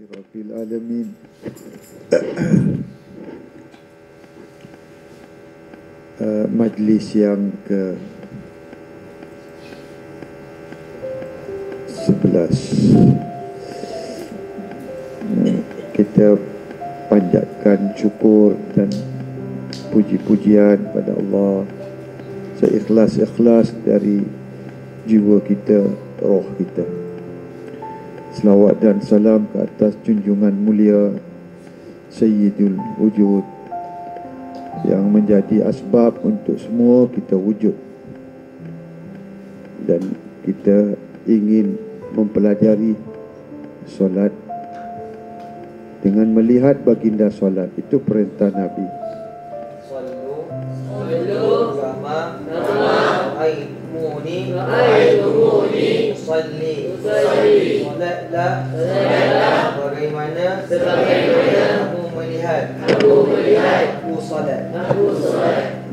Rabbil alamin. Majlis yang ke-11, kita panjatkan syukur dan puji-pujian pada Allah seikhlas-ikhlas dari jiwa kita, roh kita. Selawat dan salam ke atas junjungan mulia Sayyidul Wujud yang menjadi asbab untuk semua kita wujud, dan kita ingin mempelajari solat dengan melihat baginda solat. Itu perintah Nabi. Sallu kama ra'aitumuni usalli. Solatlah sebagaimana kamu melihat aku solat.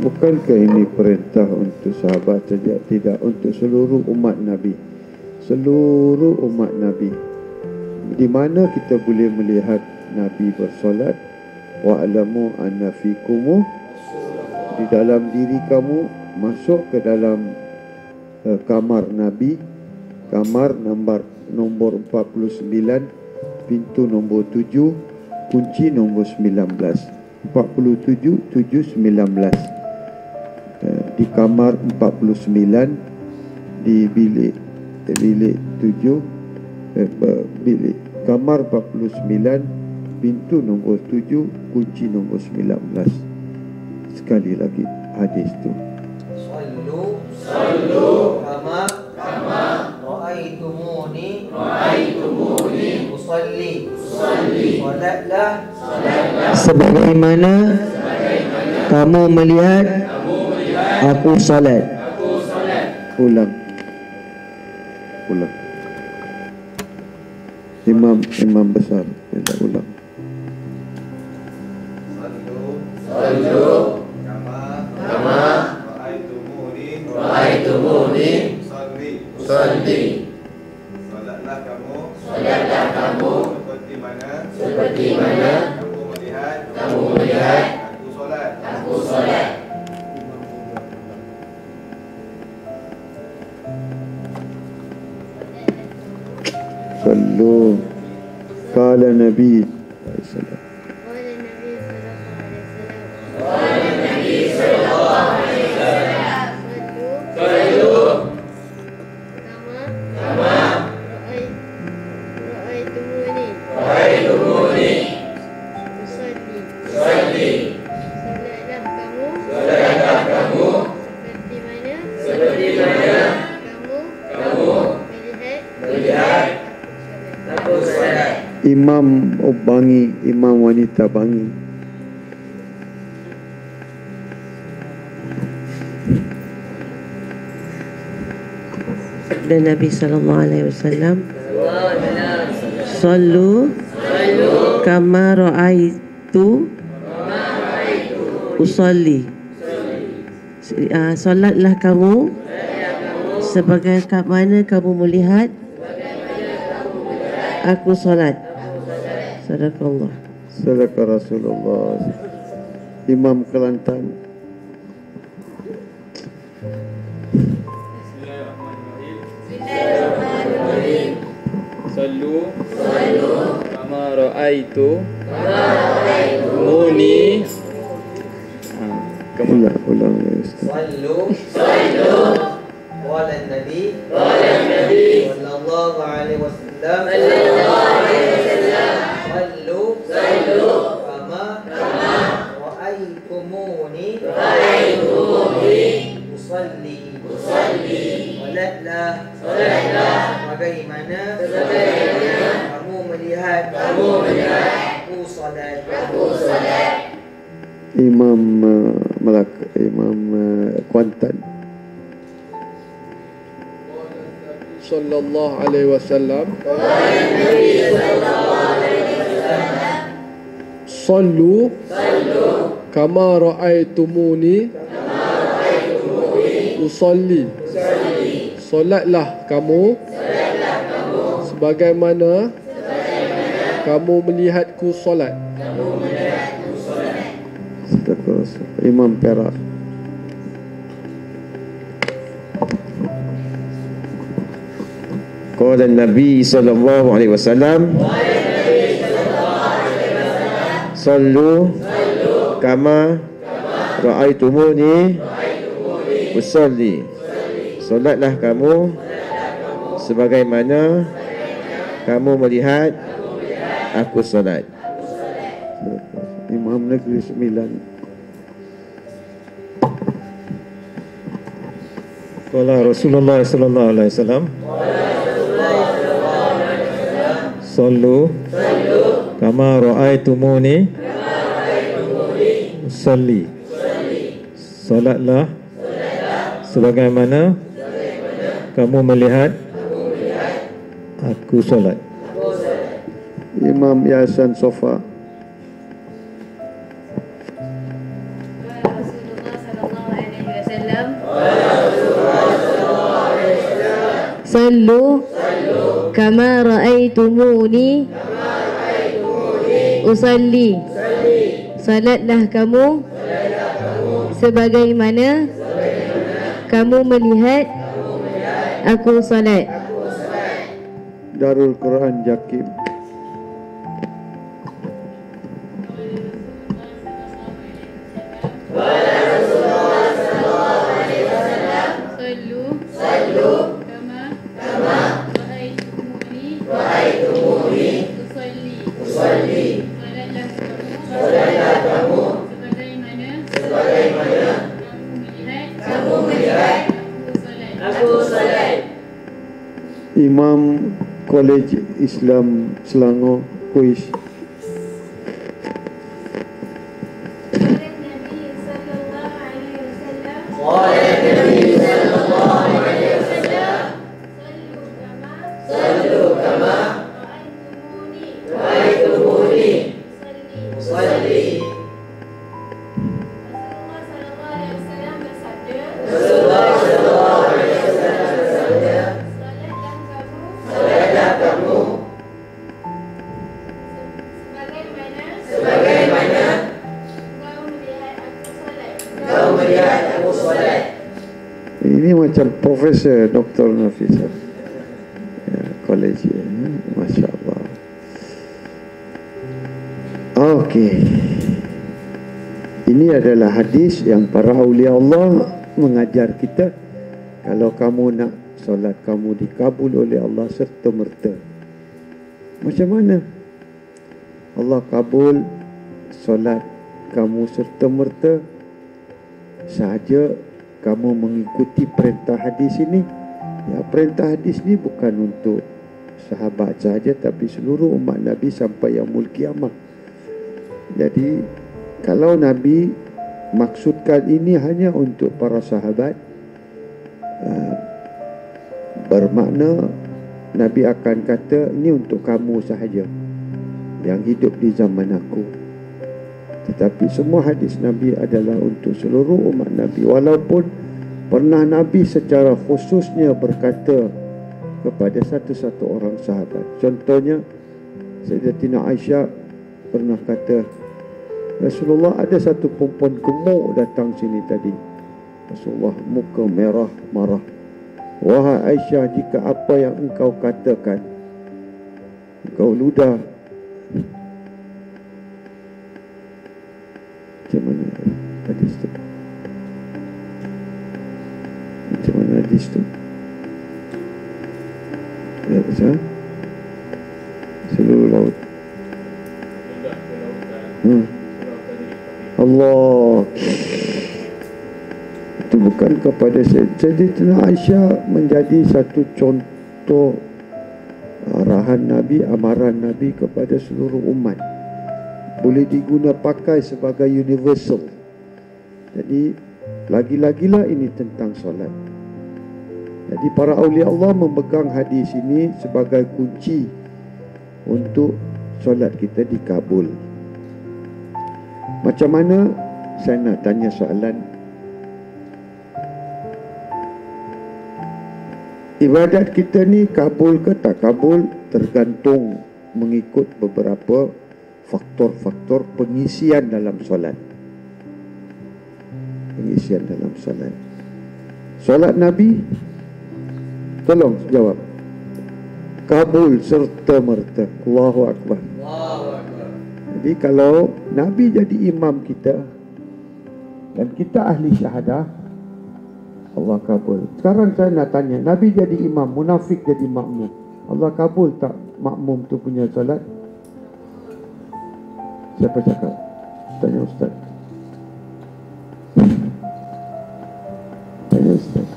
Bukankah ini perintah untuk sahabat saja? Tidak, untuk seluruh umat Nabi. Seluruh umat Nabi. Di mana kita boleh melihat Nabi bersolat? Wa'alamu anna fikumu, di dalam diri kamu, masuk ke dalam kamar Nabi, kamar nombor 49, pintu nombor 7, kunci nombor 19. 47, 7, 19. Di kamar 49, di bilik 7, bilik kamar 49, pintu nombor 7, kunci nombor 19. Sekali lagi hadis itu. Sallu kama ra'aitumuni usalli. Solatlah sebagaimana kamu melihat aku solat. Ulang. Imam besar tidak ulang. Sallu kama ra'aitumuni usalli. Solatlah kamu seperti mana kamu melihat aku solat. Sallu qala Nabi sallallahu Imam bangi, imam wanita bangi. Dan Nabi sallallahu alaihi wasallam, sallu kama ra'aitu usalli. Solatlah kamu sebagaimana kamu melihat aku solat. Sadaqallah. Sadaqah Rasulullah. Imam Kelantan. Sallu kama ra'aitumuni. Ulang ya Ustaz. Sallu qala Nabi sallallahu alaihi wasallam. Sallu kama ra'aitumuni usalli. Solatlah sebagaimana kamu melihat aku solat. Imam Melaka, Imam Kuantan. Sallallahu alaihi wasallam. Sallu kama ra'aitumuni usalli. Solatlah kamu sebagaimana kamu melihatku solat. Imam Perak. Qala Nabi sallallahu alaihi wasallam, sallu kama ra'aitumuni usalli. Solatlah kamu sebagaimana kamu melihat aku solat. Imam Negeri Sembilan. Qala Rasulullah sallallahu alaihi wasallam, sallu kama ra'aitumuni usalli. Solatlah sebagaimana kamu melihat aku solat. Imam Yasin Sofa. Sallu kama ra'aitumuni usalli. Salatlah kamu sebagaimana kamu melihat aku salat. Darul Quran Jakim. Imam Kolej Islam Selangor Kuis. Ini macam Profesor Dr. Nafisa ya, Kolej ya. Masya Allah. Okey, ini adalah hadis yang para awliya Allah mengajar kita, kalau kamu nak solat kamu dikabul oleh Allah serta merta. Macam mana Allah kabul solat kamu serta merta? Sahaja kamu mengikuti perintah hadis ini. Ya, perintah hadis ini bukan untuk sahabat sahaja, tapi seluruh umat Nabi sampai yaumul kiamah. Jadi kalau Nabi maksudkan ini hanya untuk para sahabat, bermakna Nabi akan kata ini untuk kamu sahaja yang hidup di zaman aku. Tetapi semua hadis Nabi adalah untuk seluruh umat Nabi. Walaupun pernah Nabi secara khususnya berkata kepada satu-satu orang sahabat. Contohnya Sayyidatina Aisyah pernah kata, Rasulullah ada satu perempuan gemuk datang sini tadi. Rasulullah muka merah marah. Wahai Aisyah, jika apa yang engkau katakan engkau ludah, macam mana hadis tu? Macam mana hadis tu? Ya, betul? Seluruh laut. Allah. itu bukan kepada Sayyidatina Aisyah menjadi satu contoh arahan Nabi, amaran Nabi kepada seluruh umat. Boleh diguna pakai sebagai universal. Jadi lagi-lagilah ini tentang solat. Jadi para awliya Allah memegang hadis ini sebagai kunci untuk solat kita dikabul. Macam mana? Saya nak tanya soalan. Ibadat kita ni kabul ke tak kabul tergantung mengikut beberapa faktor-faktor pengisian dalam solat. Pengisian dalam solat. Solat Nabi, tolong jawab. Kabul serta merta. Allahu Akbar. Jadi kalau Nabi jadi imam kita dan kita ahli syahadah, Allah kabul. Sekarang saya nak tanya, Nabi jadi imam, munafik jadi makmum, Allah kabul tak makmum tu punya solat? Siapa cakap? Tanya Ustaz. Tanya Ustaz.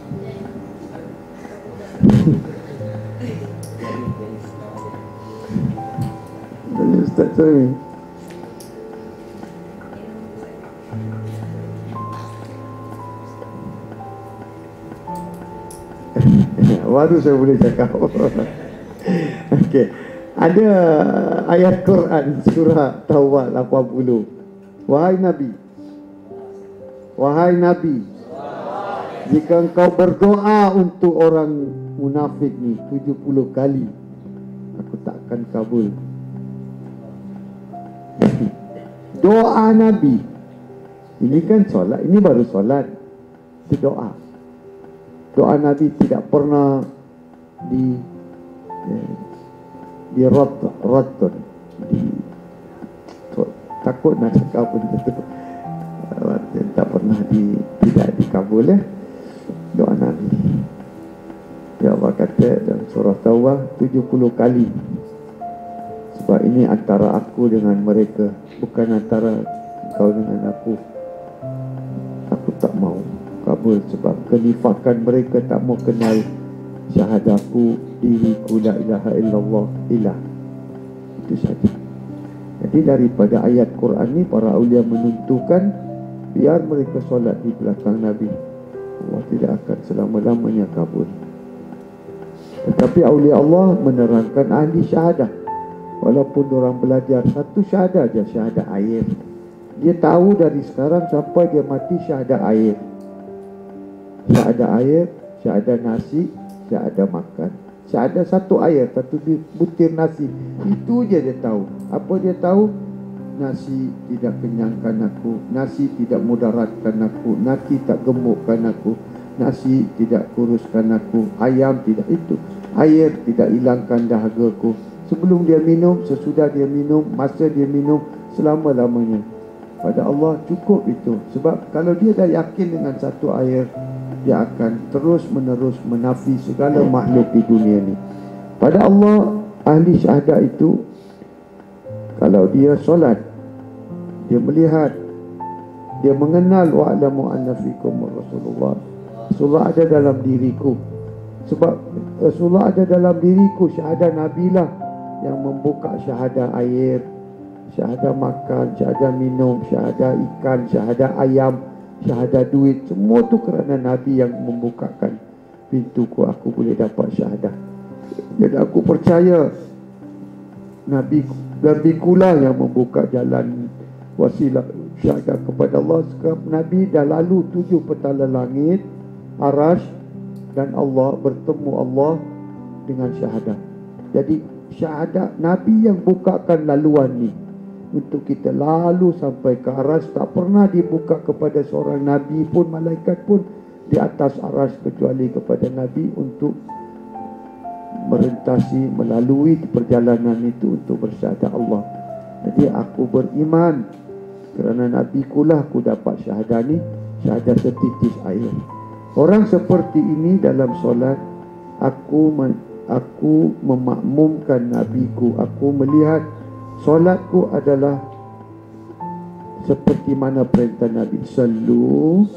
Tanya Ustaz saya. Baru saya boleh cakap. Okey. Ada ayat Quran surah Taubah 80. Wahai Nabi, wahai Nabi, jika engkau berdoa untuk orang munafik ni 70 kali, aku tak akan kabul. Doa Nabi. Ini kan solat, ini baru solat. Itu doa. Doa Nabi tidak pernah ratun. Takut nak cakap pun betul. Tak pernah tidak dikabul ya. Doa Nabi. Ya Allah kata dalam surah Taubah 70 kali. Sebab ini antara aku dengan mereka, bukan antara kau dengan aku. Aku tak mau kabul sebab kenifakan mereka tak mau kenal syahadaku, diriku la ilaha illallah ilah. Itu saja. Jadi daripada ayat Quran ni para awliya menentukan biar mereka solat di belakang Nabi, Allah tidak akan selama-lamanya kabul. Tetapi awliya Allah menerangkan ahli syahadah, walaupun orang belajar satu syahadah je, syahadah air, dia tahu dari sekarang sampai dia mati syahadah air. Syahadah air, syahadah nasi, syahadah makan. Syahadah satu air, satu butir nasi. Itu je dia tahu. Apa dia tahu? Nasi tidak kenyangkan aku, nasi tidak mudaratkan aku, nasi tak gemukkan aku, nasi tidak kuruskan aku, ayam tidak itu, air tidak hilangkan dahagaku. Sebelum dia minum, sesudah dia minum, masa dia minum, selama-lamanya. Pada Allah cukup itu. Sebab kalau dia dah yakin dengan satu air, dia akan terus menerus menafi segala makhluk di dunia ni. Pada Allah, ahli syahadah itu, kalau dia solat, dia melihat, dia mengenal wa'lamu anna fikum Rasulullah. Rasulullah ada dalam diriku. Sebab Rasulullah ada dalam diriku, syahadah Nabi lah yang membuka syahadah air, syahadah makan, syahadah minum, syahadah ikan, syahadah ayam, syahadah duit. Semua tu kerana Nabi yang membukakan pintuku, aku boleh dapat syahadah. Jadi aku percaya Nabi kula yang membuka jalan wasilah syahadah kepada Allah. Sebab Nabi dah lalu 7 petala langit, Arash, dan Allah, bertemu Allah dengan syahadah. Jadi syahadah Nabi yang bukakan laluan ni untuk kita lalu sampai ke Arash. Tak pernah dibuka kepada seorang Nabi pun, malaikat pun di atas Arash kecuali kepada Nabi untuk merentasi, melalui perjalanan itu untuk bersyahadah Allah. Jadi aku beriman kerana Nabi kulah aku dapat syahadah ni, syahadah setitis air. Orang seperti ini dalam solat, aku memakmumkan Nabiku. Aku melihat solatku adalah seperti mana perintah Nabi. Sallu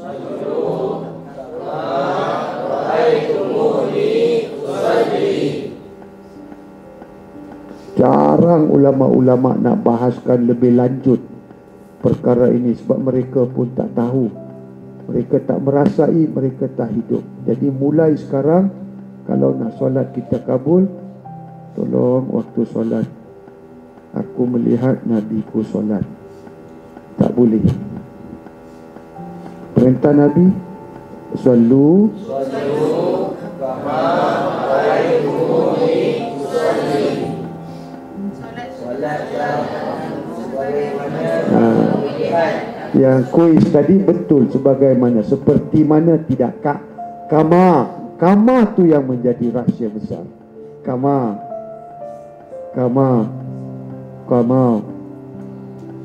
Jarang ulama-ulama nak bahaskan lebih lanjut perkara ini sebab mereka pun tak tahu. Mereka tak merasai, mereka tak hidup. Jadi mulai sekarang, kalau nak solat kita kabul, tolong waktu solat, aku melihat Nabi ku solat. Tak boleh. Perintah Nabi, sallu yang kuis tadi betul sebagaimana, seperti mana tidak, kama tu yang menjadi rahsia besar. Kama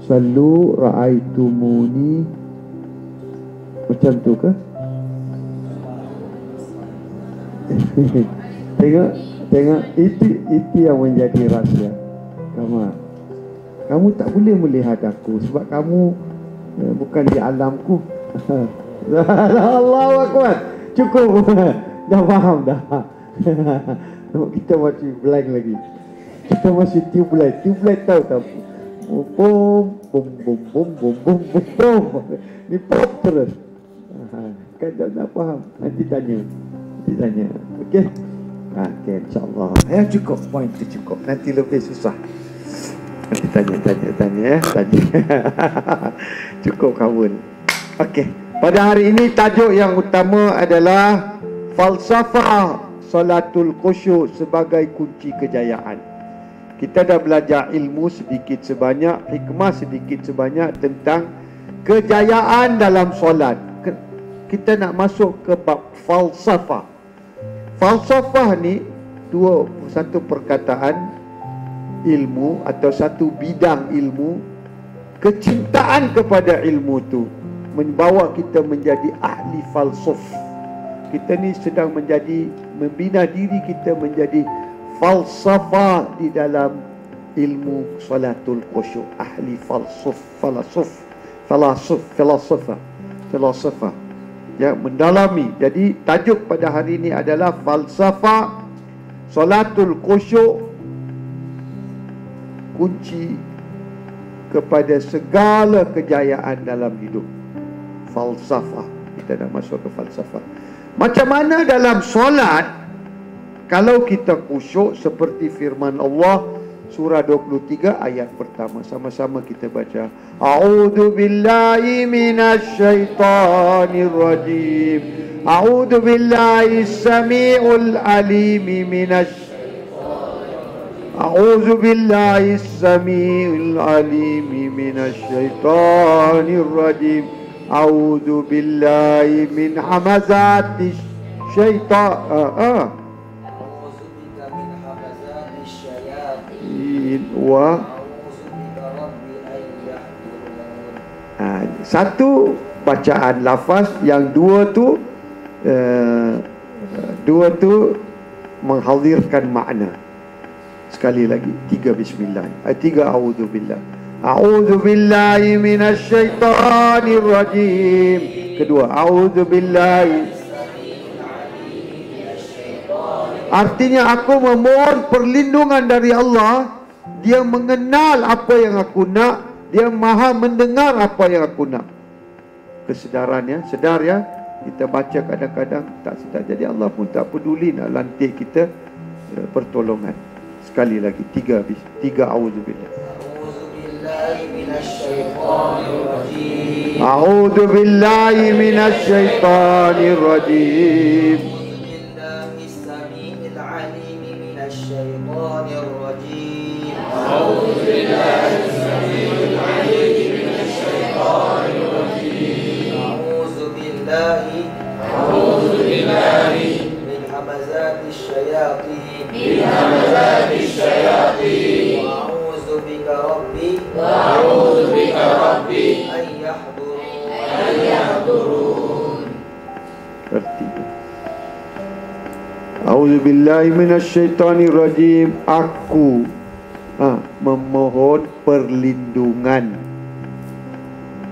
sallu ra'aitumuni, macam tu ke? Tengok itu yang menjadi rahsia. Kamu tak boleh melihat aku sebab kamu bukan di alamku. Allahu Akbar. Cukup. Dah faham dah. Kita masih blank lagi. Kita masih tube light tahu tak? Bom bom bom bom bom bom bom. Ni pop terus. Kan tak faham. Nanti tanya. Okey. Okey, insya-Allah. Ya cukup, poin tu cukup. Nanti lebih susah. Nanti tanya. Cukup kawan. Okey. Pada hari ini tajuk yang utama adalah falsafah salatul khusyuk sebagai kunci kejayaan. Kita dah belajar ilmu sedikit sebanyak, hikmah sedikit sebanyak tentang kejayaan dalam solat. Kita nak masuk ke bab falsafah. Falsafah ni satu perkataan ilmu atau satu bidang ilmu. Kecintaan kepada ilmu tu membawa kita menjadi ahli falsaf. Kita ni sedang membina diri kita menjadi falsafah di dalam ilmu salatul khusyuk. Ahli filosofa ya, mendalami. Jadi tajuk pada hari ini adalah falsafah salatul khusyuk, kunci kepada segala kejayaan dalam hidup. Falsafah. Kita dah masuk ke falsafah. Macam mana dalam solat, kalau kita khusyuk seperti firman Allah surah 23 ayat pertama. Sama-sama kita baca. A'udzu billahi minasyaitonir rajim. A'udzu billahi samiul alim A'udzu billahi samiul alim minasyaitonir rajim. A'udzu billahi min hamazatis syaitan. Satu bacaan lafaz, yang dua tu menghadirkan makna. Sekali lagi, 3 bismillah, 3 a'udzu billah. A'udzu billahi minasyaitonir rajim. Kedua, a'udzu billahi. Artinya aku memohon perlindungan dari Allah. Dia mengenal apa yang aku nak. Dia maha mendengar apa yang aku nak. Kesedaran ya, sedar ya. Kita baca kadang-kadang tak sedar. Jadi Allah pun tak peduli nak lantik kita pertolongan. Sekali lagi, 3 a'udzubillah. A'udzu billahi minasyaitonir rajim. أعوذ بالله من همزات الشياطين وأعوذ بك ربي أن يحضرون. A'udzu billahi minasyaitonir rajim. Aku memohon perlindungan.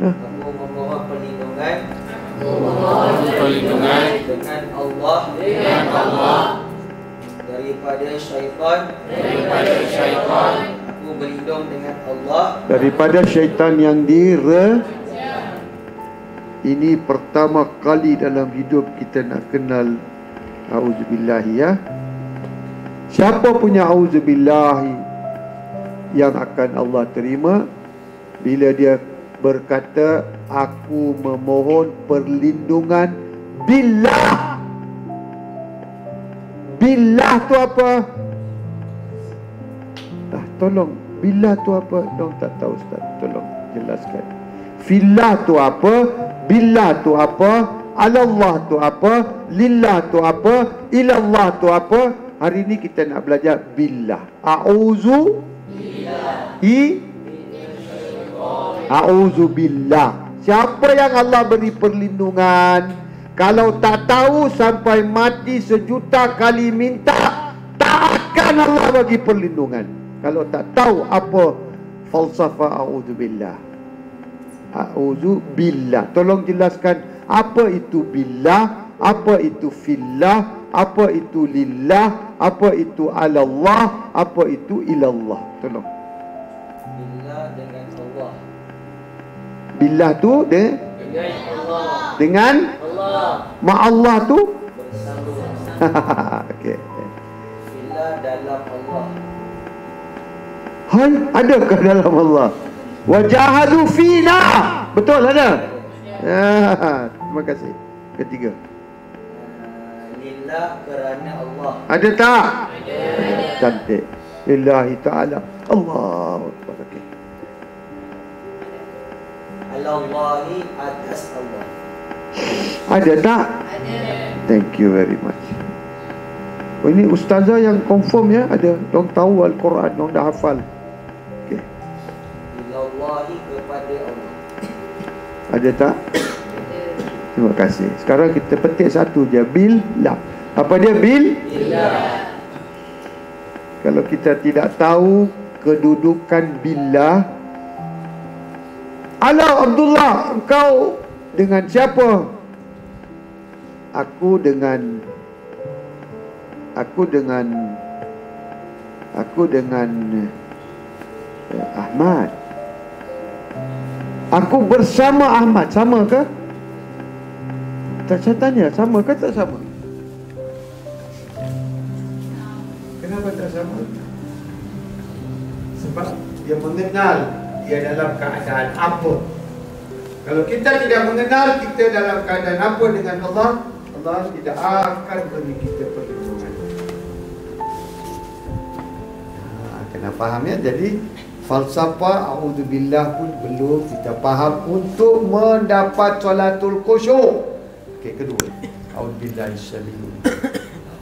Aku memohon perlindungan dengan Allah Allah daripada syaitan. Aku berlindung dengan Allah daripada syaitan yang Ini pertama kali dalam hidup kita nak kenal auzubillahi ya. Siapa punya auzubillahi yang akan Allah terima bila dia berkata aku memohon perlindungan billah. Billah tu apa? Tolong, billah tu apa? Dong tak tahu Ustaz. Tolong jelaskan. Fillah tu apa? Billah tu apa? Alallah tu apa? Lillah tu apa? Ilallah tu apa? Hari ini kita nak belajar billah. A'udzu billah. Siapa yang Allah beri perlindungan, kalau tak tahu sampai mati sejuta kali minta, tak akan Allah bagi perlindungan. Kalau tak tahu apa falsafah a'udzu billah. A'udzu billah. Tolong jelaskan apa itu billah, apa itu fillah, apa itu lillah, apa itu alallah, apa itu ilallah. Tolong. billah dengan Allah. Billah tu Dengan Allah. dengan Allah. ma'allah tu Bersama. okey. Billah dalam Allah. Hai, adakah dalam Allah? Wajahadu fina. Betul ada? Terima kasih. Ketiga. Lillah kerana Allah. Ada tak? Ada. Cantik. Lillahi ta'ala. Allahu Akbar. Okay. Alallahi atas Allah. Ada tak? Ada. Thank you very much. Oh, ini ustazah yang confirm ya. Ada. Dong tahu Al-Quran. Dong dah hafal. Okay. Ilallahi kepada Allah. Ada tak? Terima kasih. Sekarang kita petik satu je. Billah. Apa dia? Billah. Kalau kita tidak tahu kedudukan billah. Ala Abdullah, engkau dengan siapa? Aku dengan Ahmad. Aku bersama Ahmad. Sama ke? Saya tanya, sama ke tak sama? Kenapa tak sama? Sebab dia mengenal dia dalam keadaan apa. Kalau kita tidak mengenal kita dalam keadaan apa dengan Allah, Allah tidak akan beri kita perlindungan. Kena faham ya. Jadi falsafah a'udzubillah pun belum kita faham untuk mendapat solatul khusyuk. Okey, kedua. A'udzubillahi syami'il.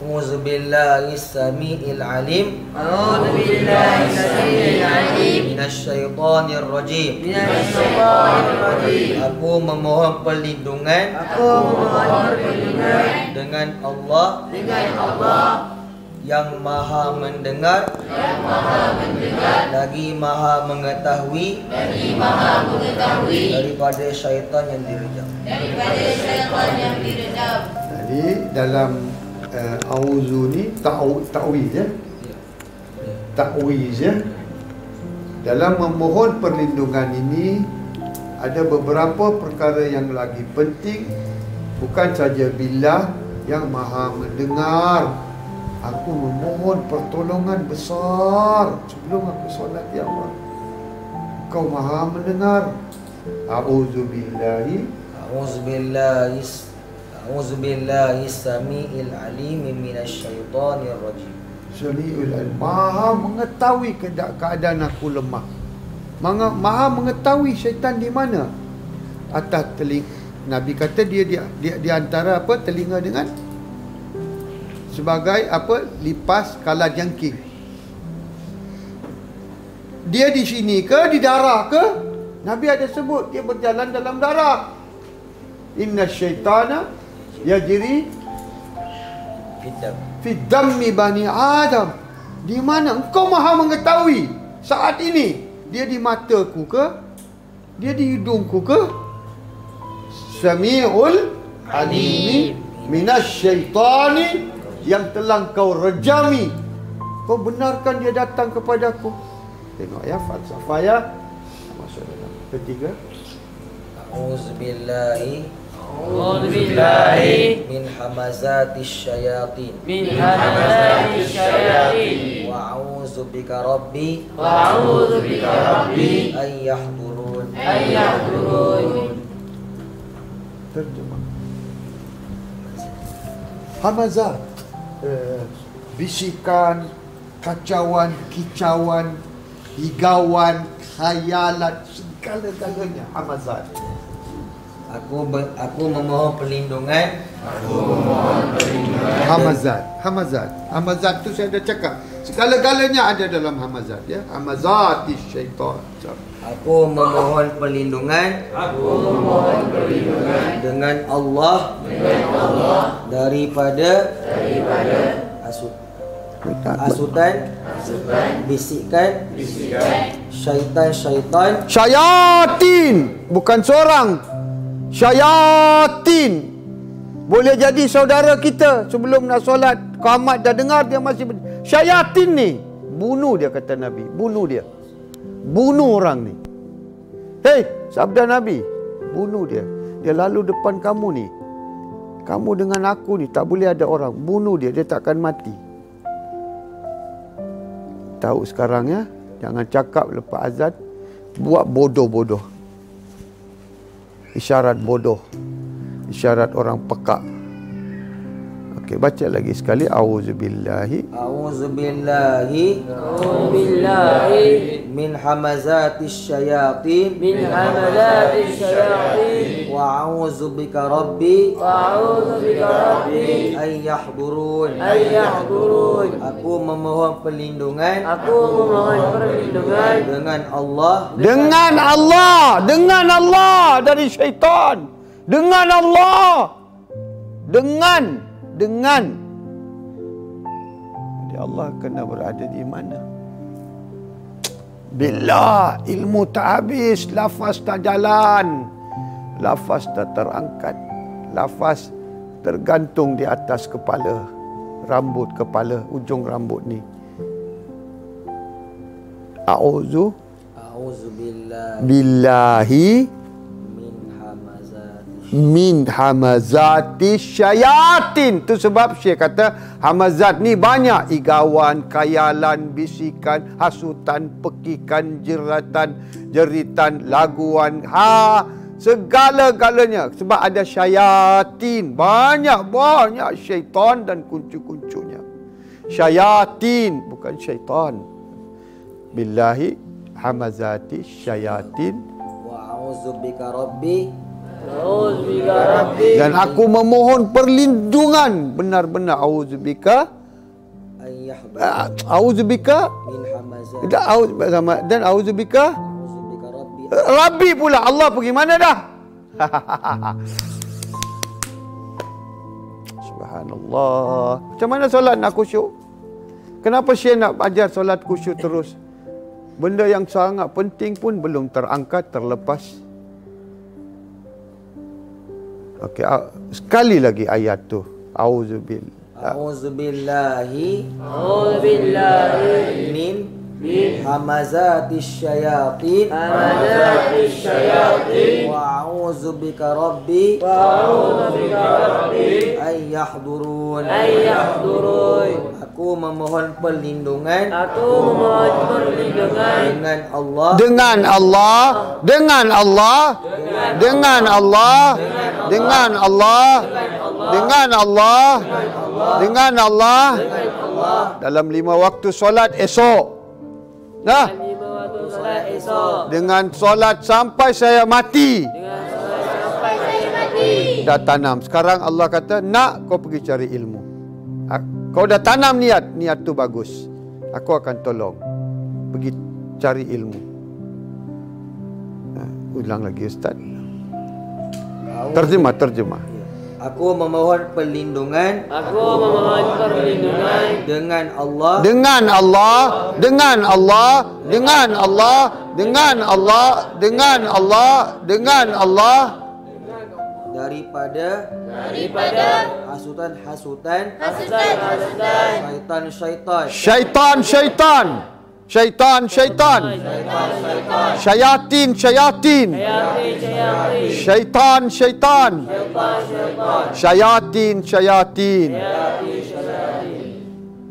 A'udzubillahi samiil alim. A'udzubillahi samiil alim. Minasyaitonir rajim. Minasyaitonir rajim. Aku memohon perlindungan. Dengan Allah. Yang maha mendengar, lagi maha mengetahui, daripada syaitan yang direjam. Jadi dalam auzu ni ta'wiz ya. Ta'wiz ya. Dalam memohon perlindungan ini ada beberapa perkara yang lagi penting. Bukan saja billah yang maha mendengar. Aku memohon pertolongan besar sebelum aku solat ya Allah. Kau maha mendengar. A'udzubillahi samiil alim minasyaitonir rajim. Samiul alim. Maha mengetahui keadaan aku lemah. Maha mengetahui syaitan di mana. Atas telinga. Nabi kata dia di antara apa? Telinga dengan sebagai apa? Lipas kala jangking. Dia di sini ke di darah ke? Nabi ada sebut dia berjalan dalam darah. Inna syaitana yajri fi dammi bani Adam. Di mana engkau maha mengetahui saat ini? Dia di mataku ke? Dia di hidungku ke? Sami'ul alim minasyaitani, yang telah kau rejami. Kau benarkan dia datang kepadaku. Tengok ya, falsafah ya. Masuk dalam ketiga. A'udzubillahi أعوذ بالله min hamazatis syayatin من همزات الشياطين wa a'udzu bika rabbi وأعوذ بك ربي an yahdurun. أن يحضرون. Terjemah. Hamazat, bisikan, kacauan, kicauan, higauan, khayalan, segala-galanya hamazat. Aku memohon perlindungan Hamazat tu saya dah cakap, segala-galanya ada dalam hamazat ya. Hamazatis syaitan. Aku memohon perlindungan dengan Allah daripada asutan, bisikan syaitan Syayatin, bukan seorang. Syayatin. Boleh jadi saudara kita sebelum nak solat, qamat dah dengar dia masih syayatin ni. Bunuh dia, kata Nabi. Bunuh dia. Bunuh orang ni. Hei, sabda Nabi, bunuh dia. Dia lalu depan kamu ni. Kamu dengan aku ni, tak boleh ada orang. Bunuh dia, dia takkan mati. Tahu sekarang ya, jangan cakap lepas azan, buat bodoh-bodoh. Isyarat bodoh. Isyarat orang pekak. Okey, baca lagi sekali. A'udzubillahi min hamazatis syayatin من همزات الشياطين wa a'udzu bika rabbi وأعوذ بك ربي an yahdurun. أن يحضرون. Aku memohon perlindungan Aku memohon perlindungan dengan Allah dengan Allah dari syaitan. Dengan Allah. Dengan. Jadi Allah kena berada di mana? Bila ilmu tak habis, lafaz tak jalan, lafaz tak terangkat, lafaz tergantung di atas kepala, rambut kepala, ujung rambut ni. A'udzu billahi min hamazati syayatin. Tu sebab Syekh kata hamazat ni banyak. Igauan, khayalan, bisikan, hasutan, pekikan, jeritan, laguan, segala-galanya. Sebab ada syayatin. Banyak syaitan dan kuncu-kuncunya. Syayatin, bukan syaitan. Billahi hamazati syayatin wa a'udzu bika rabbi dan aku memohon perlindungan benar-benar auzubika min hamazat dan auzubika rabbi Rabbi pula. Allah pergi mana dah? Subhanallah. Macam mana solat nak khusyuk? Kenapa Syekh nak ajar solat khusyuk terus? Benda yang sangat penting pun belum terangkat, terlepas. Okey, sekali lagi ayat tu. A'udzubillahi min hamazatis syayatin wa a'udzu bika rabbi an yahdurun. Aku memohon perlindungan dengan Allah dalam 5 waktu solat esok. Nah, dengan solat sampai saya mati. Dah tanam. Sekarang Allah kata, nak kau pergi cari ilmu. Kau dah tanam niat tu bagus. Aku akan tolong. Pergi cari ilmu. Ulang lagi Ustaz. Terjemah. Aku memohon perlindungan dengan Allah daripada hasutan-hasutan syaitan-syaitan Syaitan-syaitan. Syaitan-syaitan. Syayatin-syayatin. Syaitan-syaitan. Syayatin-syayatin.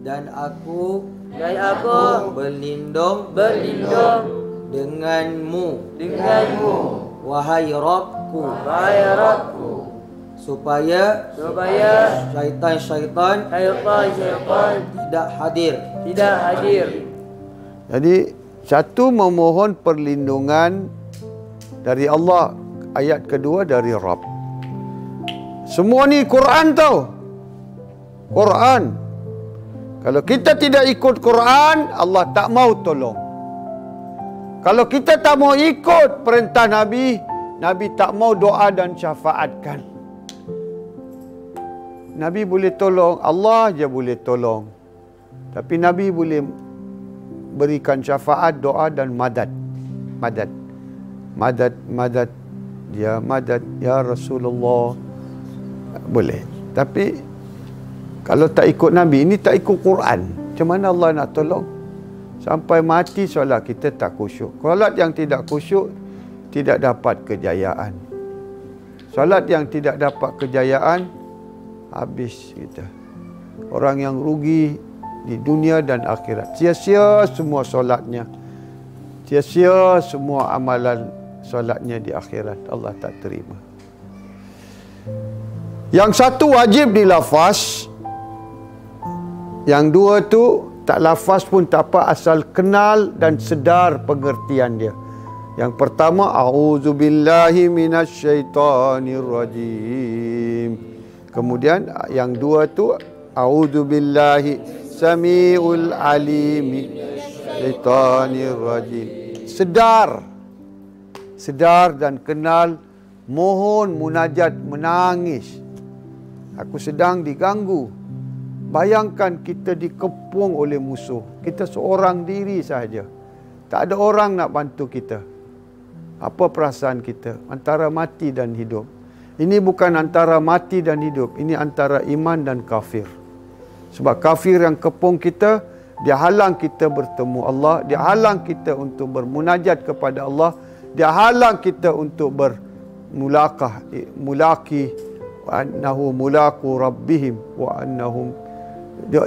dan aku berlindung denganmu wahai Rabbku supaya syaitan-syaitan tidak hadir. Jadi satu memohon perlindungan dari Allah, ayat kedua dari Rabb. Semua ni Quran tau. Quran. Kalau kita tidak ikut Quran, Allah tak mau tolong. Kalau kita tak mau ikut perintah Nabi, Nabi tak mau doa dan syafaatkan. Nabi boleh tolong, Allah je boleh tolong. Tapi Nabi boleh berikan syafaat, doa dan madad. Madad. Ya madad, ya Rasulullah. Boleh. Tapi kalau tak ikut Nabi, ini tak ikut Quran, macam mana Allah nak tolong? Sampai mati solat kita tak khusyuk. Solat yang tidak khusyuk tidak dapat kejayaan. Solat yang tidak dapat kejayaan, habis kita. Orang yang rugi di dunia dan akhirat. Sia-sia semua solatnya. Sia-sia semua amalan solatnya di akhirat. Allah tak terima. Yang satu wajib dilafaz. Yang dua tu tak lafaz pun tak apa, asal kenal dan sedar pengertian dia. Yang pertama, a'udzubillahi minasyaitonirrajim. Kemudian yang dua tu, a'udzubillahi samiul alimi syaitonirrajim. Sedar dan kenal, mohon, munajat, menangis. Aku sedang diganggu. Bayangkan kita dikepung oleh musuh. Kita seorang diri sahaja. Tak ada orang nak bantu kita. Apa perasaan kita? Antara mati dan hidup. Ini bukan antara mati dan hidup. Ini antara iman dan kafir. Sebab kafir yang kepung kita, dia halang kita bertemu Allah. Dia halang kita untuk bermunajat kepada Allah. Dia halang kita untuk mulaki wa annahu mulaku rabbihim wa annahum. Dia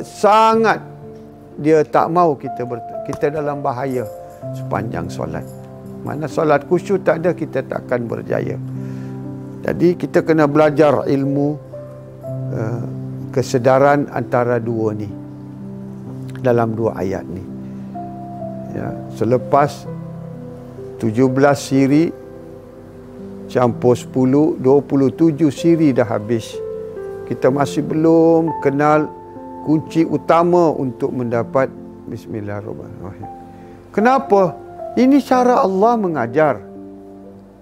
tak mau kita dalam bahaya sepanjang solat. Mana solat khusyuk tak ada, kita takkan berjaya. Jadi kita kena belajar ilmu kesedaran antara dua ni dalam dua ayat ni. Ya, selepas 17 siri campur 10, 27 siri dah habis. Kita masih belum kenal kunci utama untuk mendapat Bismillahirrahmanirrahim. Kenapa? Ini cara Allah mengajar.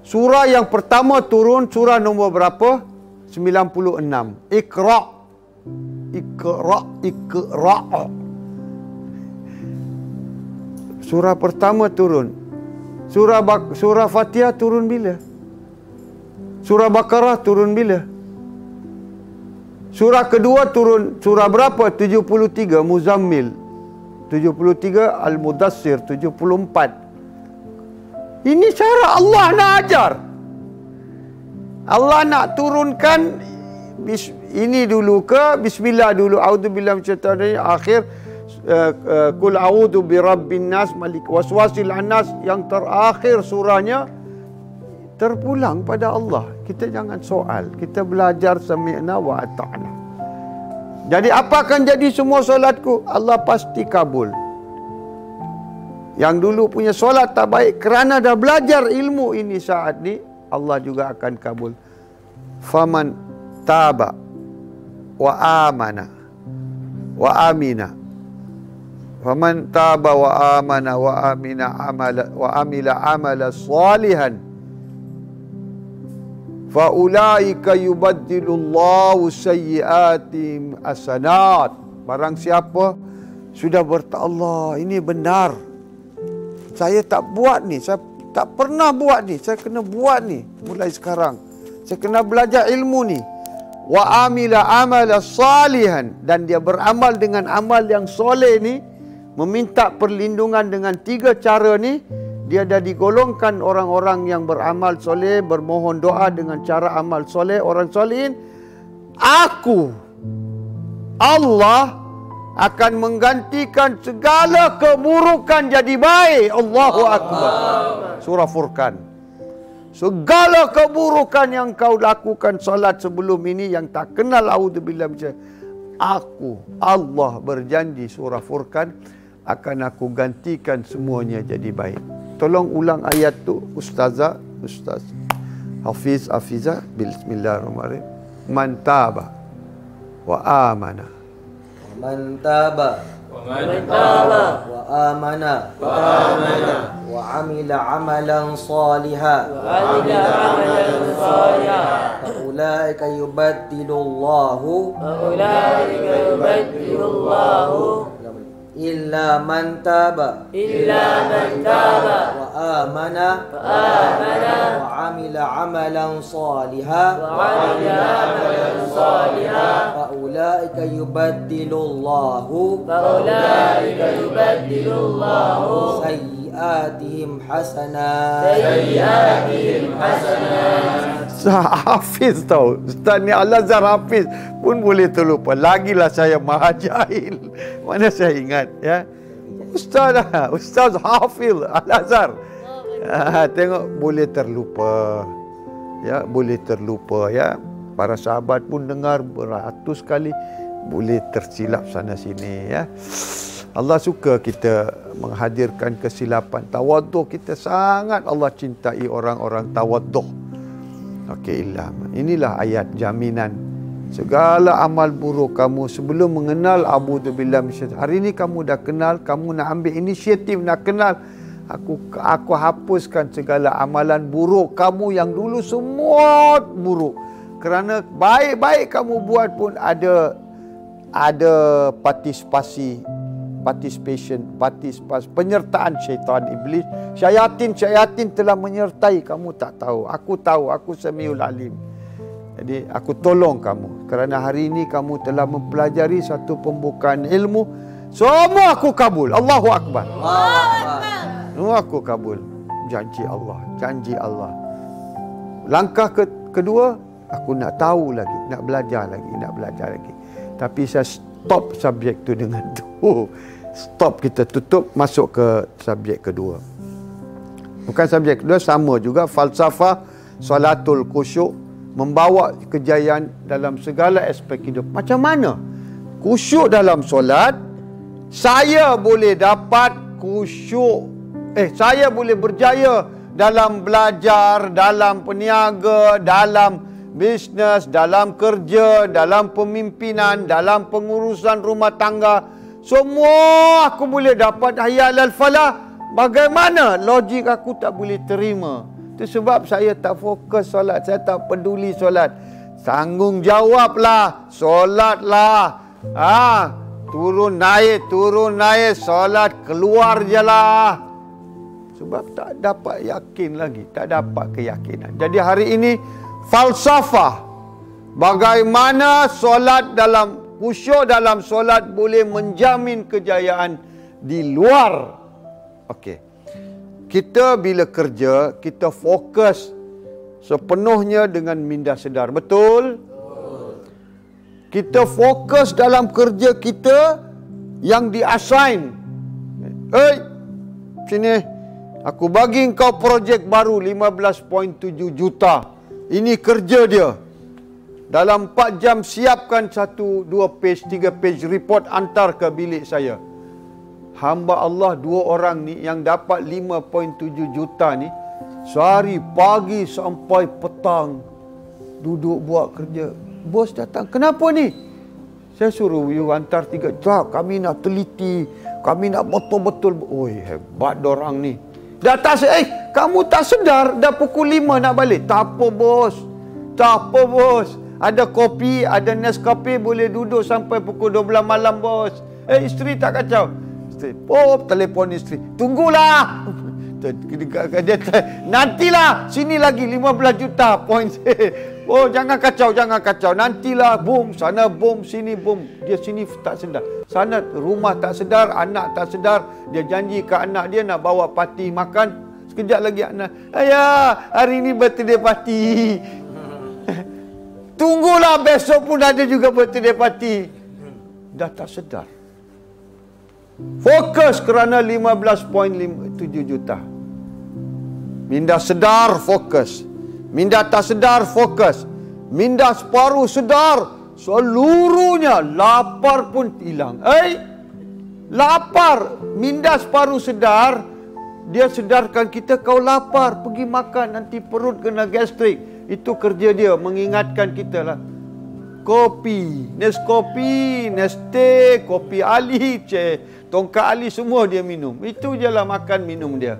Surah yang pertama turun, surah nombor berapa? 96. Iqra. Surah pertama turun. Surah Fatihah turun bila? Surah Baqarah turun bila? Surah kedua turun, surah berapa? 73, Muzammil. 73, Al-Mudassir. 74. Ini cara Allah nak ajar. Allah nak turunkan ini dulu ke? Bismillah dulu. A'udzubillahi minasyaitonir rajim. Akhir Qul a'udzu birabbin nas malik waswasil annas. Yang terakhir surahnya terpulang pada Allah. Kita jangan soal. Kita belajar sami'na wa ata'na. Jadi apa akan jadi semua solatku? Allah pasti kabul. Yang dulu punya solat tak baik kerana dah belajar ilmu ini saat ni, Allah juga akan kabul. Faman taba wa amana wa amina. Faman taba wa amana wa amila amala salihan. Faulaika yubaddilullahu sayyiatim hasanat. Barang siapa sudah berkata, Allah ini benar, saya tak buat ni, saya tak pernah buat ni, saya kena buat ni mulai sekarang. Saya kena belajar ilmu ni. Wa amila amala salihan, dan dia beramal dengan amal yang soleh ni, meminta perlindungan dengan 3 cara ni, dia dah digolongkan orang-orang yang beramal soleh, bermohon doa dengan cara amal soleh, orang solehin. Aku, Allah, akan menggantikan segala keburukan jadi baik. Allahu Akbar. Surah Furqan. Segala keburukan yang kau lakukan solat sebelum ini yang tak kenal a'udzubillah, aku, Allah berjanji, surah Furqan, akan aku gantikan semuanya jadi baik. Tolong ulang ayat tu Ustaz Hafiz Hafizah. Bismillahirrahmanirrahim. Man taba wa amana. Man taba wa amana wa amila amalan salihan ulaika yubaddilullahu illa man taba wa amana wa amila amalan salihan fa ulaika yubaddilullahu sayyi'atihim hasanat. Hafiz tau. Ustaz ni Al-Azhar Hafiz pun boleh terlupa. Lagilah saya maha jahil. Mana saya ingat ya. Ustaz Hafiz Al-Azhar. Tengok boleh terlupa. Ya, boleh terlupa ya. Para sahabat pun dengar beratus kali, boleh tersilap sana sini ya. Allah suka kita menghadirkan kesilapan. Tawadduh kita sangat Allah cintai orang-orang tawadduh. Okey, inilah ayat jaminan segala amal buruk kamu sebelum mengenal a'udzubillah minasyaitanir. Hari ini kamu dah kenal, kamu nak ambil inisiatif nak kenal. Aku hapuskan segala amalan buruk kamu yang dulu semua buruk. Kerana baik-baik kamu buat pun ada partisipasi, penyertaan syaitan iblis. Syaitan telah menyertai kamu, tak tahu. Aku tahu, aku Samiul Alim. Jadi aku tolong kamu kerana hari ini kamu telah mempelajari satu pembukaan ilmu. Semua aku kabul. Allahu Akbar. Semua aku kabul. Janji Allah. Langkah kedua, aku nak tahu lagi, nak belajar lagi. Tapi saya stop subjek tu dengan tu. Stop, kita tutup, masuk ke subjek kedua. Bukan subjek kedua, sama juga falsafah salatul khusyuk, membawa kejayaan dalam segala aspek hidup. Macam mana khusyuk dalam solat? Saya boleh dapat khusyuk, saya boleh berjaya dalam belajar, dalam peniaga, dalam bisnes, dalam kerja, dalam pemimpinan, dalam pengurusan rumah tangga. Semua aku boleh dapat hayya alal falah. Bagaimana? Logik aku tak boleh terima. Itu sebab saya tak fokus solat, saya tak peduli solat. Tanggungjawablah, solatlah. Turun naik, solat keluar je lah. Sebab tak dapat yakin lagi, tak dapat keyakinan. Jadi hari ini falsafah bagaimana solat dalam khusyuk dalam solat boleh menjamin kejayaan di luar. Okey. Kita bila kerja, kita fokus sepenuhnya dengan minda sedar. Betul? Kita fokus dalam kerja kita yang di-assign. Sini. Aku bagi engkau projek baru 15.7 juta. Ini kerja dia. Dalam 4 jam siapkan 1, 2 page, 3 page report, hantar ke bilik saya. Hamba Allah 2 orang ni yang dapat 5.7 juta ni, sehari pagi sampai petang duduk buat kerja. Bos datang, kenapa ni? Saya suruh you hantar 3. Tak, kami nak teliti, kami nak betul-betul. Oi, hebat dorang ni. Dah tak kamu tak sedar dah pukul 5 nak balik. Tak apa bos. Ada kopi, ada Nescafe, boleh duduk sampai pukul 12 malam bos. Isteri tak kacau. Isteri, telefon isteri. Tunggulah. Nantilah, sini lagi 15 juta poin. Oh, jangan kacau. Nantilah bom, sana bom, sini bom. Dia sini tak sedar. Sana rumah tak sedar, anak tak sedar. Dia janji ke anak dia nak bawa parti makan. Sekejap lagi anak, ayah, hari ni birthday party. Tunggulah, besok pun ada juga birthday party. Dah tak sedar. Fokus kerana 15.7 juta. Minda sedar, fokus. Minda tak sedar, fokus. Minda separuh sedar, seluruhnya. Lapar pun hilang. Lapar. Minda separuh sedar, dia sedarkan kita, kau lapar, pergi makan, nanti perut kena gastrik. Itu kerja dia, mengingatkan kita lah. Kopi, Nescopi, Neste, kopi Ali, tongkat Ali, semua dia minum. Itu je lah makan minum dia.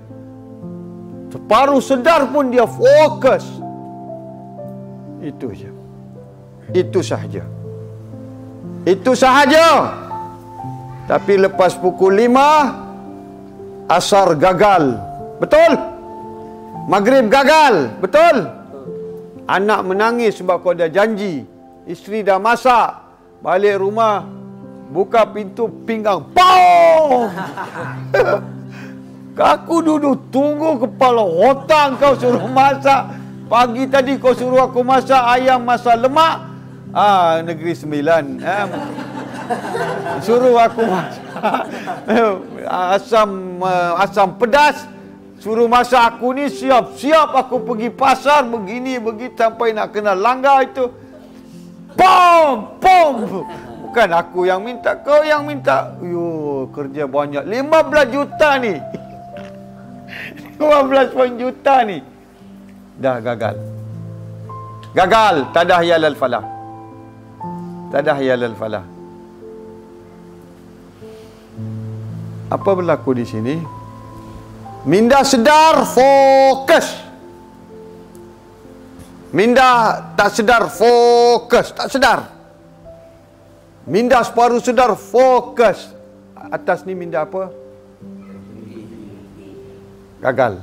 Separuh sedar pun dia fokus. Itu je. Itu sahaja. Itu sahaja. Tapi lepas pukul 5, asar gagal. Betul? Maghrib gagal. Betul? Anak menangis sebab kau dah janji. Isteri dah masak. Balik rumah, buka pintu, pinggang. Pow! Aku duduk tunggu kepala otak kau suruh masak. Pagi tadi kau suruh aku masak ayam masak lemak. Negeri Sembilan. Suruh aku masak asam pedas. Suruh masak aku ni, siap-siap aku pergi pasar begini sampai nak kena langgar itu. Pom. Bukan aku yang minta, kau yang minta. Kerja banyak. 15 juta ni. 15 juta ni. Dah gagal. Tak ada hayal al-falah. Apa berlaku di sini? Minda sedar, fokus. Minda tak sedar, fokus. Tak sedar. Minda separuh sedar, fokus. Atas ni minda apa? Gagal.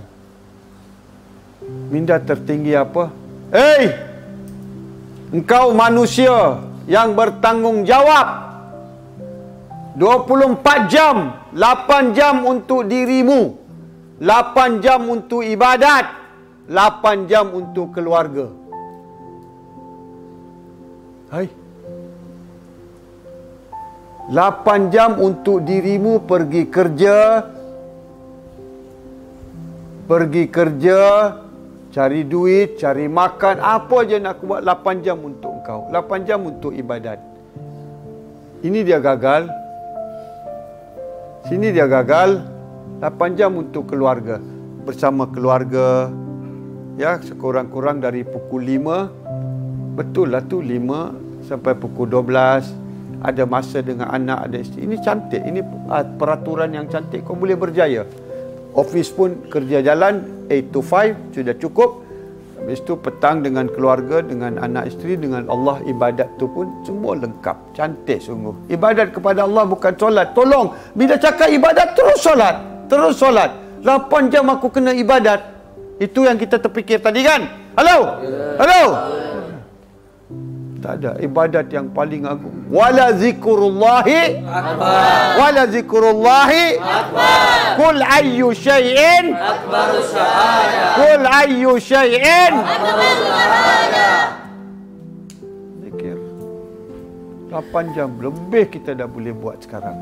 Minda tertinggi apa? Engkau manusia yang bertanggungjawab. 24 jam, 8 jam untuk dirimu, 8 jam untuk ibadat, 8 jam untuk keluarga. 8 jam untuk dirimu pergi kerja, cari duit, cari makan, apa je nak buat. 8 jam untuk engkau, 8 jam untuk ibadat. Ini dia gagal. Sini dia gagal. 8 jam untuk keluarga, bersama keluarga. Ya, sekurang-kurang dari pukul 5. Betul lah tu, 5 sampai pukul 12. Ada masa dengan anak, ada isteri. Ini cantik. Ini peraturan yang cantik. Kau boleh berjaya. Office pun kerja jalan 8 to 5 sudah cukup. Habis tu petang dengan keluarga, dengan anak isteri, dengan Allah, ibadat tu pun semua lengkap. Cantik sungguh. Ibadat kepada Allah bukan solat. Tolong, bila cakap ibadat terus solat. Terus solat. 8 jam aku kena ibadat. Itu yang kita terfikir tadi kan? Halo? Tak ada. Ibadat yang paling agung. Wala zikrullahi akbar. Wala zikrullahi akbar. Kul ayyu syai'in akbaru syahadah. Kul ayyu syai'in akbaru syahadah. Zikir 8 jam lebih kita dah boleh buat sekarang.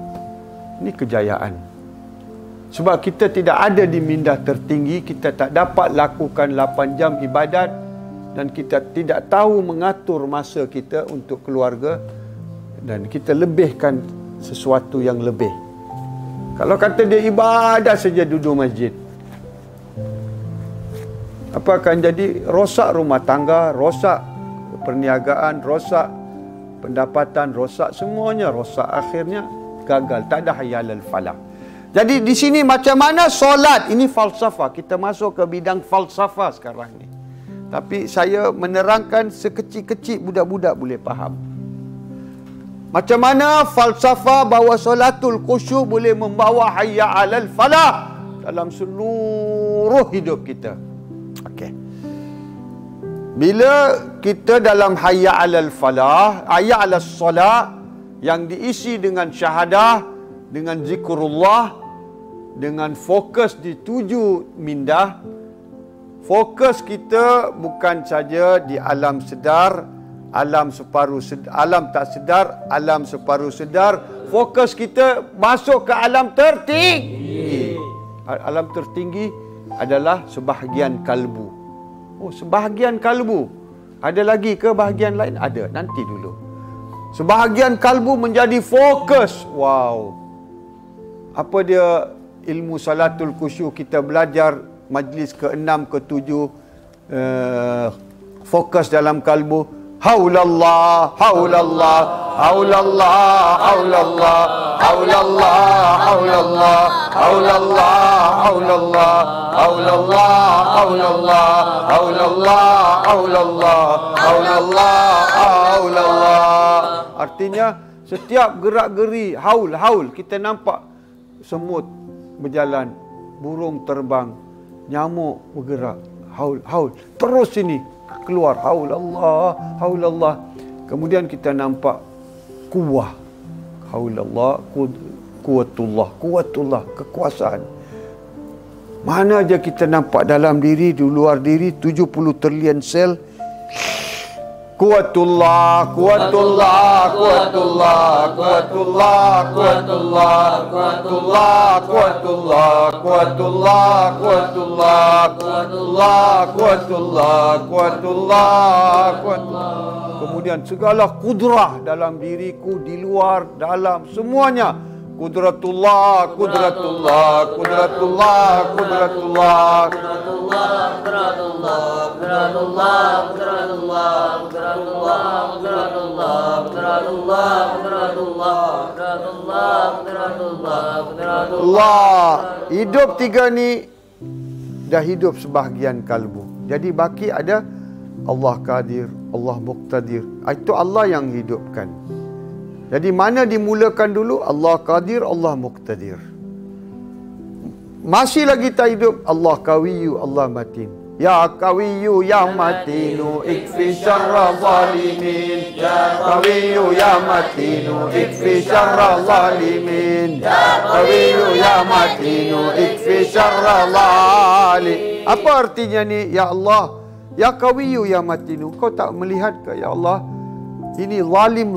Ini kejayaan. Sebab kita tidak ada di minda tertinggi, kita tak dapat lakukan 8 jam ibadat. Dan kita tidak tahu mengatur masa kita untuk keluarga. Dan kita lebihkan sesuatu yang lebih. Kalau kata dia ibadah saja duduk masjid, apa akan jadi? Rosak rumah tangga, rosak perniagaan, rosak pendapatan, rosak semuanya, rosak. Akhirnya gagal, tak ada hayal al-falah. Jadi di sini macam mana solat? Ini falsafah. Kita masuk ke bidang falsafah sekarang ni. Tapi saya menerangkan sekecil-kecil budak-budak boleh faham. Macam mana falsafah bahawa solatul khusyuk boleh membawa hayya alal falah dalam seluruh hidup kita. Okey. Bila kita dalam hayya 'alal falah, hayya 'alas solah yang diisi dengan syahadah, dengan zikrullah, dengan fokus di 7 mindah. Fokus kita bukan saja di alam sedar, alam separuh sedar, alam tak sedar, alam separuh sedar. Fokus kita masuk ke alam tertinggi. Alam tertinggi adalah sebahagian kalbu. Oh, sebahagian kalbu. Ada lagi ke bahagian lain? Ada, nanti dulu. Sebahagian kalbu menjadi fokus. Wow. Apa dia ilmu salatul khusyuk, kita belajar majlis ke-6, ke-7, fokus dalam kalbu. Haulallah, haulallah, haulallah, haulallah, haulallah, haulallah, haulallah, haulallah, haulallah, haulallah, haulallah, haulallah, haulallah, haulallah. Artinya setiap gerak-geri haul, kita nampak semut berjalan, burung terbang, nyamuk bergerak, haul, terus sini keluar, haulallah. Kemudian kita nampak kuwah, haulallah, kuwatullah, kekuasaan. Mana aja kita nampak dalam diri, di luar diri, 70 trilion sel. Kuwatullah, kuwatullah, kuwatullah, kuwatullah, kuwatullah, kuwatullah, kuwatullah, kuwatullah, kuwatullah, kuwatullah, kuwatullah, kuwatullah, kuwatullah. Kemudian segala kudrah dalam diriku, di luar, dalam, semuanya. Kudratullah, kudratullah, kudratullah, kudratullah, kudratullah, kudratullah, kudratullah, kudratullah, kudratullah, kudratullah, kudratullah, kudratullah, kudratullah, kudratullah. Hidup tiga ni dah hidup sebahagian kalbu. Jadi baki ada Allah Qadir, Allah Muqtadir. Itu Allah yang hidupkan. Jadi mana dimulakan dulu? Allah Qadir, Allah Muqtadir. Masih lagi tak hidup? Allah Qawiyu, Allah Matin. Ya Qawiyu, Ya Matinu, ikfi syarra zalimin. Ya Qawiyu, Ya Matinu, ikfi syarra zalimin. Ya Qawiyu, Ya Matinu, ikfi syarra zalimin. Apa artinya ni? Ya Allah, Ya Qawiyu, Ya Matinu. Kau tak melihat ke Ya Allah? Ini zalim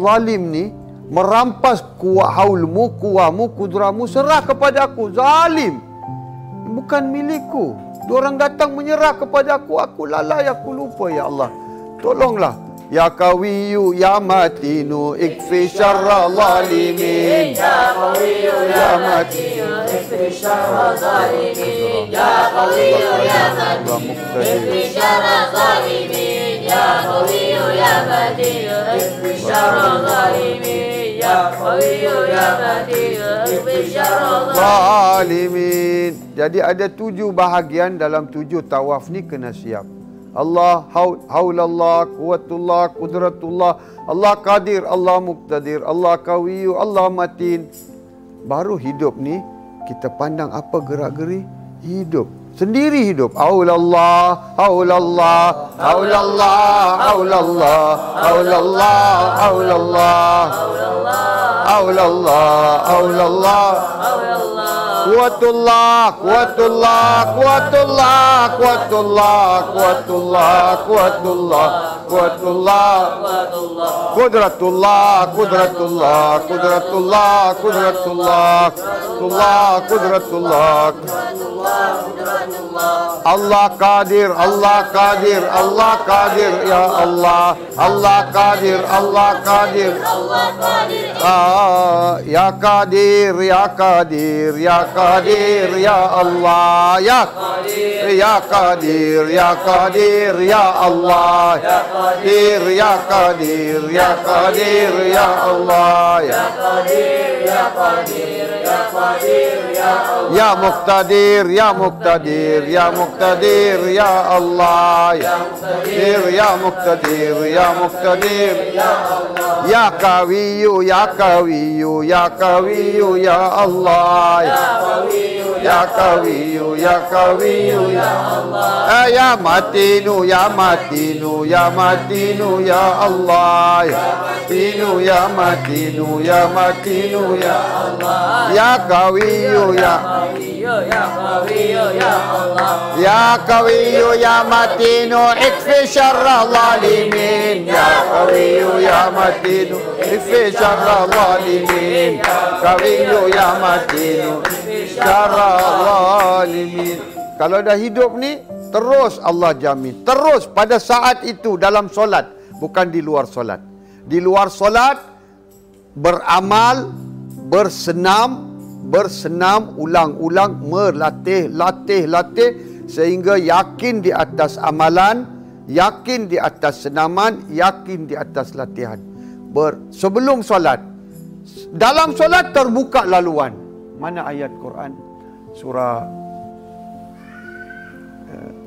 ni merampas haulmu, kuahmu, kudrahmu, serah kepada aku. Zalim. Bukan milikku. Diorang datang menyerah kepada aku lalai, aku lupa ya Allah. Tolonglah. Ya Qawiyu, Ya Matinu, ikfi syarra zalimin. Ya Qawiyu, Ya Matinu, ikfi syarra zalimin. Ya Qawiyu, Ya Matinu, ikfi syarra zalimin. Ya Qawiyu, Ya Matinu, ikfi syarra zalimin. Ya Qawiyu, Ya Matinu, ikfi syarra zalimin. Jadi ada 7 bahagian dalam 7 tawaf ni kena siap. Allah, haulallah, kuwatullah, kudratullah, Allah Qadir, Allah Muqtadir, Allah Qawiyu, Allah Matin. Baru hidup ni kita pandang apa gerak-geri hidup. Sendiri hidup. Haulallah, haulallah, haulallah, haulallah, haulallah, haulallah, haulallah, haulallah, kuwatullah, kuwatullah, kuwatullah, kuwatullah, kuwatullah, kuwatullah, kuwatullah, kudratullah, kudratullah, kudratullah, kudratullah, kudratullah, Allah Qadir, Allah Qadir, Allah Qadir, Ya Allah, Allah Qadir, Allah Qadir, Allah Qadir, Ya Qadir, Ya Qadir, Ya Qadir, Ya Allah, Ya Qadir, Ya Qadir, Ya Qadir, Ya Allah, Ya Qadir, Ya Qadir, Ya Qadir, Ya Allah, Ya Qadir, Ya Qadir, Ya Qadir, Ya Allah, Ya Muqtadir, Ya Muqtadir, Ya Muqtadir, Ya Allah, Ya Muqtadir, Ya Muqtadir, Ya Muqtadir, Ya Allah, Ya Qawiyu, Ya Qawiyu, Ya Qawiyu, Ya Allah, Ya Qawiyu, ya Qawiyu ya Qawiyu ya Allah. Ya Matinu ya Matinu ya Matinu ya Allah. Ya Matinu ya Matinu ya Matinu ya Allah. Ya Qawiyu ya Qawiyu ya Qawiyu ya Allah. Ya Qawiyu ya Matinu ikfi syarra zalimin. Ya Qawiyu ya Matinu ikfi syarra zalimin. Qawiyu ya Matinu syarra zalimin. Kalau dah hidup ni, terus Allah jamin. Terus pada saat itu dalam solat, bukan di luar solat. Di luar solat, beramal, bersenam, ulang-ulang, melatih, latih, sehingga yakin di atas amalan, yakin di atas senaman, yakin di atas latihan. Sebelum solat. Dalam solat terbuka laluan. Mana ayat Quran? Surah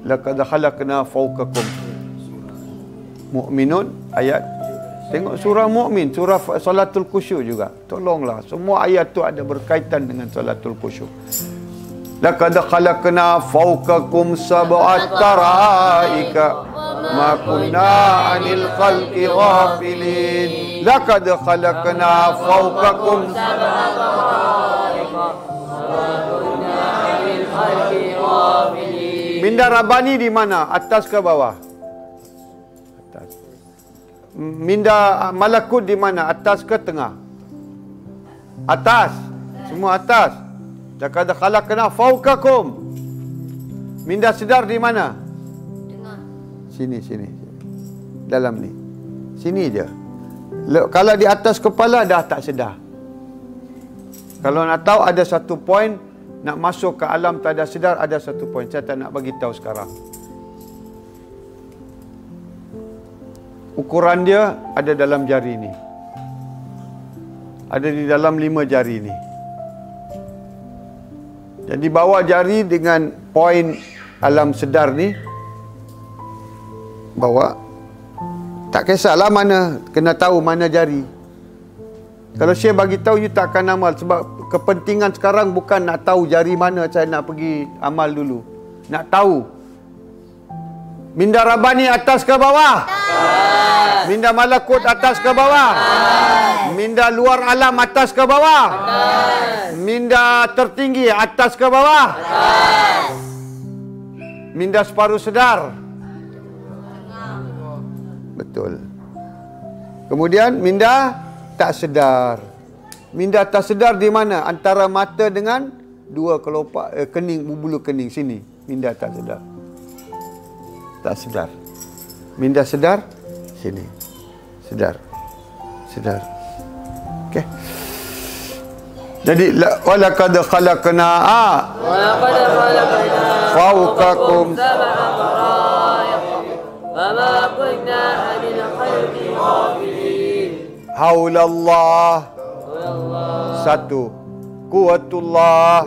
Laqad khalaqna fawqakum Mu'minun ayat. Tengok surah Mu'min, surah Salatul Khusyuk juga. Tolonglah, semua ayat tu ada berkaitan dengan Salatul Khusyuk. Laqad khalaqna fawqakum sab'at taraika ma kunna 'anil khalqi ghafilin. Laqad khalaqna fawqakum sab'at taraika ma kunna 'anil khalqi ghafilin. Minda Rabbani di mana? Atas ke bawah? Atas. Minda Malakut di mana? Atas ke tengah? Atas. Semua atas. Laqad khalaqna fawqakum. Minda sedar di mana? Tengah. Sini. Dalam ni. Sini je. Kalau di atas kepala dah tak sedar. Kalau nak tahu ada satu poin, nak masuk ke alam tak ada sedar, ada satu poin. Saya tak nak bagi tahu sekarang. Ukuran dia ada dalam jari ni. Ada di dalam 5 jari ni. Jadi bawa jari dengan poin alam sedar ni, bawa. Tak kisahlah mana, kena tahu mana jari. Kalau saya bagi tahu, you tak akan amal. Sebab kepentingan sekarang bukan nak tahu jari mana saya nak pergi amal dulu. Nak tahu. Minda Rabbani atas ke bawah? Atas. Minda Malakut atas ke bawah? Atas. Minda luar alam atas ke bawah? Atas. Minda tertinggi atas ke bawah? Atas. Minda separuh sedar? Betul. Kemudian minda tak sedar. Minda tak sedar di mana? Antara mata dengan dua kelopak kening, bulu kening sini. Minda tak sedar. Tak sedar. Minda sedar sini. Sedar. Okey. Jadi walaqad khalaqna fawqakum sab'a tara'iq wama kunna 'anil khalqi ghafilin. Haulallah. Satu. Quwwatullah.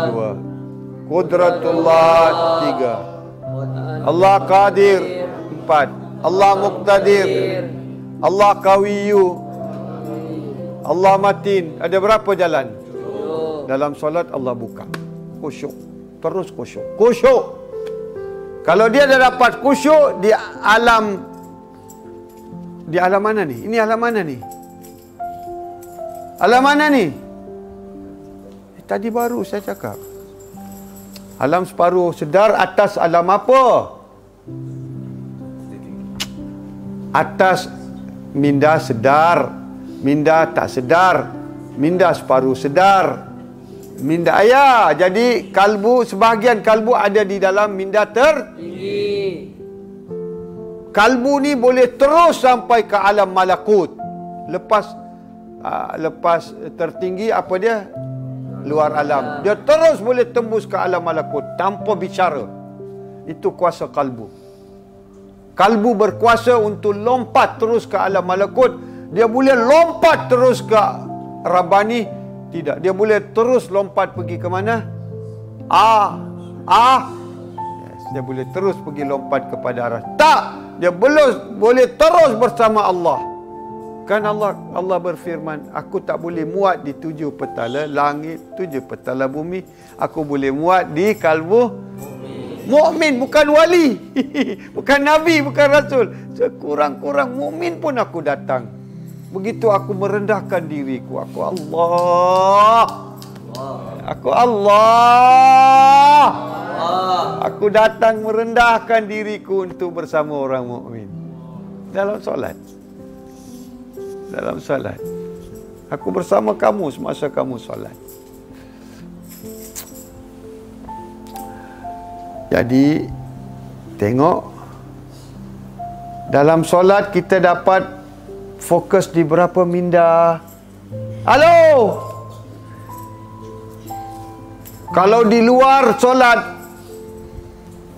Dua. Qudratullah. Tiga. Allah Qadir. 4. Allah Muqtadir. Allah Qawiyu. Allah Matin. Ada berapa jalan? Dalam solat Allah buka. Khusyuk. Terus khusyuk. Khusyuk. Kalau dia dah dapat khusyuk di alam mana ni? Ini alam mana ni? Alam mana ni? Tadi baru saya cakap. Alam separuh sedar atas alam apa? Atas minda sedar, minda tak sedar, minda separuh sedar, minda ayah. Jadi kalbu, sebahagian kalbu ada di dalam minda tertinggi. Kalbu ni boleh terus sampai ke alam malakut. Lepas tertinggi apa dia? Luar alam. Dia terus boleh tembus ke alam malakut tanpa bicara. Itu kuasa kalbu. Kalbu berkuasa untuk lompat terus ke alam malakut. Dia boleh lompat terus ke Rabbani. Tidak. Dia boleh terus lompat pergi ke mana? Yes. Dia boleh terus pergi lompat kepada arah. Tak. Dia boleh terus bersama Allah. Kan Allah berfirman, aku tak boleh muat di 7 petala langit, 7 petala bumi. Aku boleh muat di kalbu mukmin, bukan wali. Bukan nabi, bukan rasul. Sekurang-kurang mukmin pun aku datang. Begitu aku merendahkan diriku, aku Allah. Aku Allah. Aku datang merendahkan diriku untuk bersama orang mukmin. Dalam solat. Dalam solat. Aku bersama kamu semasa kamu solat. Jadi, tengok. Dalam solat kita dapat fokus di berapa minda. Halo! Kalau di luar solat,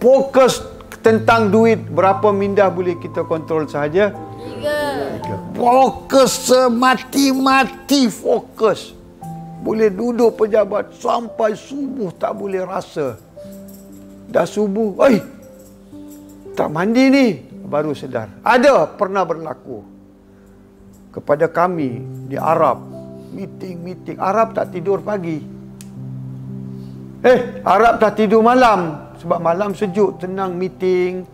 fokus tentang duit, berapa minda boleh kita kontrol sahaja? 3. Fokus semati-mati fokus. Boleh duduk pejabat sampai subuh tak boleh rasa. Dah subuh, tak mandi ni, baru sedar. Ada pernah berlaku kepada kami di Arab. Meeting. Arab tak tidur pagi. Arab tak tidur malam. Sebab malam sejuk, tenang meeting.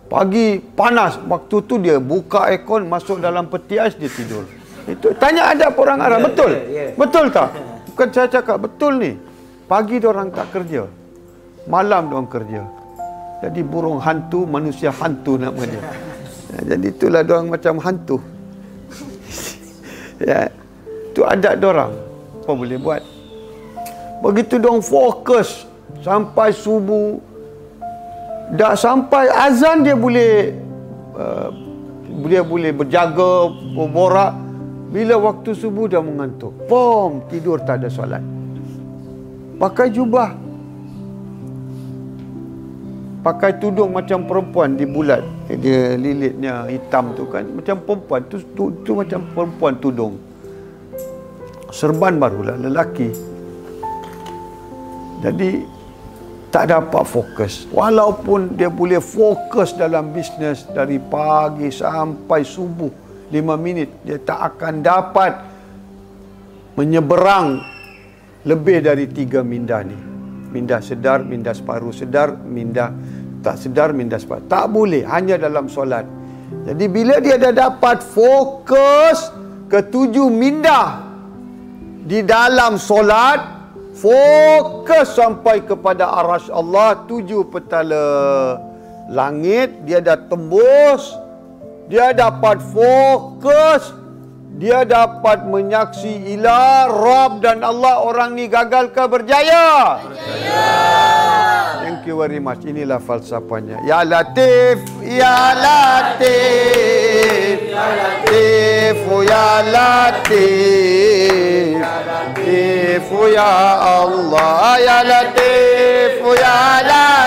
Pagi panas. Waktu tu dia buka aircon, masuk dalam peti ais, dia tidur. Itu tanya ada orang Arab, betul? Betul tak? Bukan saya cakap, betul ni. Pagi diorang tak kerja. Malam diorang kerja. Jadi burung hantu, manusia hantu nama dia. Jadi itulah diorang macam hantu. Ya, itu adat diorang. Apa boleh buat? Begitu diorang fokus sampai subuh. Dah sampai azan dia boleh berjaga, berborak. Bila waktu subuh dah mengantuk, tidur tak ada solat. Pakai jubah, pakai tudung macam perempuan di bulat. Dia lilitnya hitam tu kan, macam perempuan tu macam perempuan tudung. Serban barulah lelaki. Jadi tak dapat fokus. Walaupun dia boleh fokus dalam bisnes dari pagi sampai subuh 5 minit, dia tak akan dapat menyeberang lebih dari 3 minda ni. Minda sedar, minda separuh sedar, minda tak sedar, minda separuh. Tak boleh, hanya dalam solat. Jadi bila dia dah dapat fokus ke 7 minda di dalam solat, fokus sampai kepada arasy Allah, 7 petala langit, dia dah tembus, dia dapat fokus, dia dapat menyaksi ilah, Rabb dan Allah. Orang ni gagal ke berjaya? Berjaya. Thank you very much. Inilah falsafahnya. Ya Latif, Ya Latif, Ya Latif, Ya Latif, Latif, Ya Allah, Ya Latif, Ya Latif.